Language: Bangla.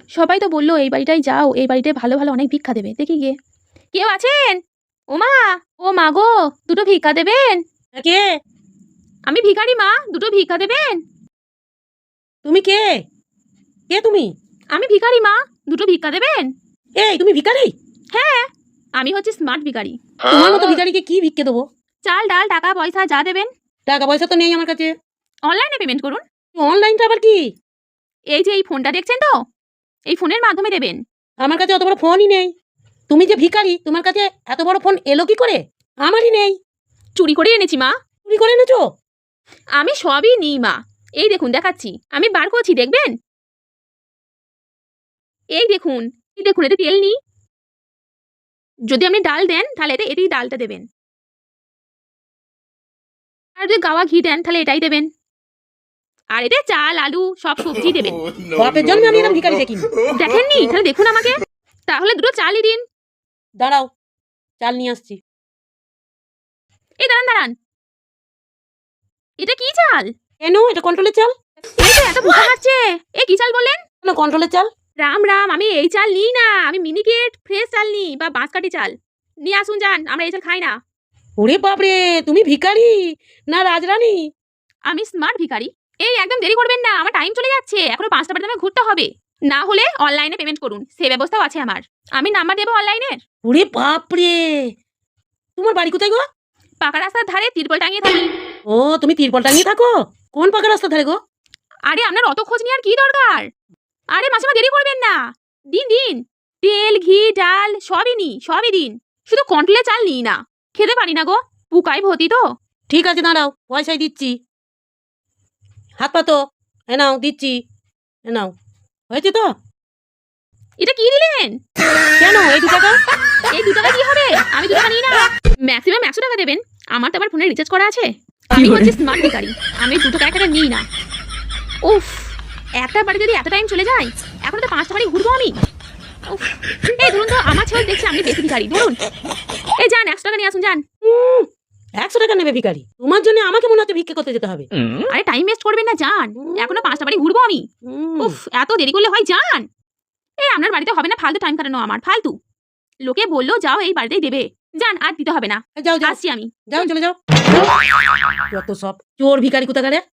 সবাই তো বললো এই বাড়িটাই যাও, এই বাড়িটায় ভালো ভালো অনেক ভিক্ষা দেবে। দেখি গিয়ে। কেউ আছেন? ও মা, ও মা গো, দুটো ভিক্ষা দেবেন? কে? আমি ভিখারি মা, দুটো ভিক্ষা দেবেন? তুমি কে? কে তুমি? আমি ভিখারি মা, দুটো ভিক্ষা দেবেন? এই তুমি ভিখারি? হ্যাঁ, আমি হচ্ছে স্মার্ট ভিখারি। তোমার মতো ভিখারিকে কি ভিক্ষে দেবো? চাল ডাল টাকা পয়সা যা দেবেন। টাকা পয়সা তো নেই আমার কাছে। অনলাইনে পেমেন্ট করুন। অনলাইনটা আবার কি? এই যে এই ফোনটা দেখছেন তো, এই ফোনের মাধ্যমে দেবেন। আমার কাছে অত বড় ফোনই নেই। তুমি যে ভিখারি, তোমার কাছে এত বড় ফোন এলো কি করে? আমারই নেই। চুরি করে এনেছি মা। চুরি করে এনেছো? আমি সবই নিই মা। এই দেখুন দেখাচ্ছি, আমি বার করছি দেখবেন। এই দেখুন, এই দেখুন, এতে তেল নিই। যদি আপনি ডাল দেন তাহলে এতেই ডালটা দেবেন, আর যদি গাওয়া ঘি দেন তাহলে এটাই দেবেন, আর এতে চাল আলু সব সবজি দেবেন। বাপের জন্মে আমি এরকম ভিখারি দেখিনি। দেখেননি? তাহলে দেখুন আমাকে। তাহলে দুটো চালই দিন। দাঁড়াও, চাল নিয়ে আসছি। এই দাঁড়ান দাঁড়ান, এটা কি চাল? কেন? এটা কন্ট্রোলের চাল। এই তো এত বোঝা যাচ্ছে। এ কি চাল বললেন? না, কন্ট্রোলের চাল। রাম রাম, আমি এই চাল নিই না, আমি মিনিকেট ফ্রেশ চাল নিই বা বাঁশকাঠি চাল। নিয়ে আসুন যান, আমরা এই চাল খাই না। ওরে বাপরে, তুমি ভিখারি না রাজরানী? আমি স্মার্ট ভিখারি। এই একদম দেরি করবেন না, আমার টাইম চলে যাচ্ছে, এখনো 5টা বাজে আমাকে ঘুরতে হবে। না হলে অনলাইনে পেমেন্ট করুন, সে ব্যবস্থাও আছে আমার। আমি নাম্বার দেবো অনলাইনের। ওরে বাপরে, তোমার বাড়ি কোথায় গো? পাকা রাস্তার ধারে তিরপল টাঙিয়ে থাকি। ও, তুমি তিরপল টাঙিয়ে থাকো? কোন পাকা রাস্তা ধারে গো? আরে আপনার অত খোঁজ নিয়ে আর কি দরকার? আরে মাসিমা দেরি করবেন না, দিন দিন। তেল ঘি ডাল সবই নিই, সবই দিন। শুধু কন্ট্রোলে চাল নিই না, খেতে পারি না গো, পুকায় ভর্তি তো। ঠিক আছে, দাঁড়াও, পয়সাই দিচ্ছি। হাত পাতো। এ নাও, দিচ্ছি। এ নাও, হয়েছে তো? এটা কি দিলেন? কেন এই 2 টাকা? এই 2 টাকা কি হবে? আমি 2 টাকা নিই না। ম্যাক্সিমাম 100 টাকা দেবেন। আমার তো আবার ফোনে রিচার্জ করা আছে। আমি হচ্ছে স্মার্ট ভিখারি, আমি 2 টাকা 1 টাকা নিই না। উফ, একটা বাড়ি যদি এত টাইম চলে যায়, এখন তো 5টা বাড়ি ঘুরবো আমি। উফ, এই ধরুন তো, আমার ছেলে দেখছি আমি বেশি ভিখারি, ধরুন। এই যান 100 টাকা নিয়ে আসুন যান। 100 টাকা নেবে ভিখারি? তোমার জন্য আমাকে মনে হচ্ছে ভিক্ষে করতে যেতে হবে। আরে টাইম ওয়েস্ট করবেন না, যান। এখনো 5টা বাড়ি ঘুরবো আমি। উফ, এত দেরি করলে হয়, যান। এই আপনার বাড়িতে হবে না ফালতু টাইম কাটানো আমার, ফালতু। লোকে বললো যাও এই বাড়িতেই দেবে, যান, আর দিতে হবে না। যাও যাও, আসছি আমি। যাও, চলে যাও। যত সব চোর ভিখারি কোথাকারে।